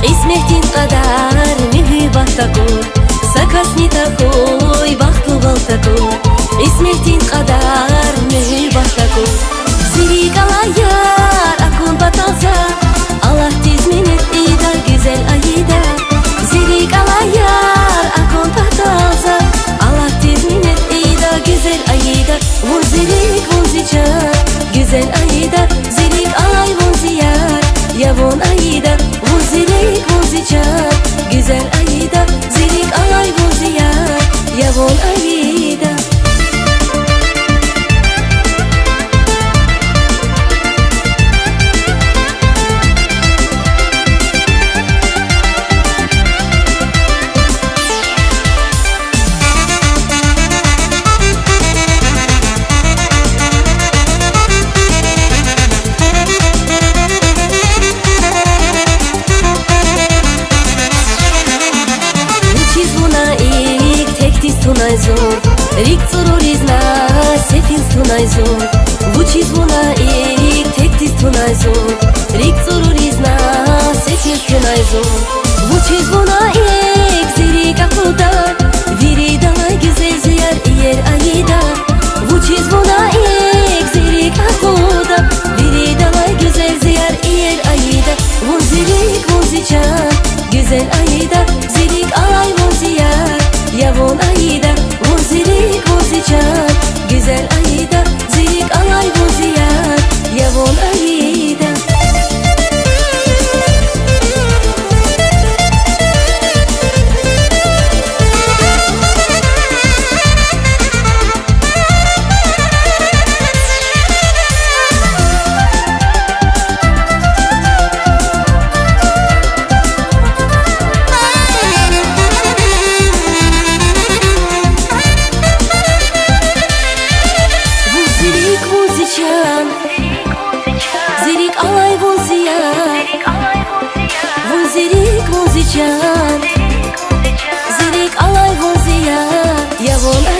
Qismetin qadar mühibbat takor Sakasni takoy baxtlu bal takor Qismetin qadar mühibbat takor Ziri kalayar akun batalsa Allah tizminit ida güzel ayida Ziri kalayar akun batalsa Allah tizminit ida güzel ayida Vur zirik vur zicar güzel ayida Zirik alay vur ziyar yavon ayida Vur zirik vur zicar güzel ayida Zirik alay vur ziyar yavon ayida Tunay zor, rik zororizna, sefil tunay zor Vučiz vuna ik, tektis tunay zor Rik zororizna, sefil tunay zor Vučiz vuna ik, zirik akuda Viri dalay güzel ziyar iyer ayida Vučiz vuna ik, zirik akuda Viri dalay güzel ziyar iyer ayida Vun zirik vun zicar, güzel ayida Zirik alay vun ziyar yavon ayida Vur zirik vur zicar güzel ayida Zirik alay vur ziyar yavon ayida Zirik alay vun ziyar Vun zirik vun zicar Zirik alay vun ziyar yavon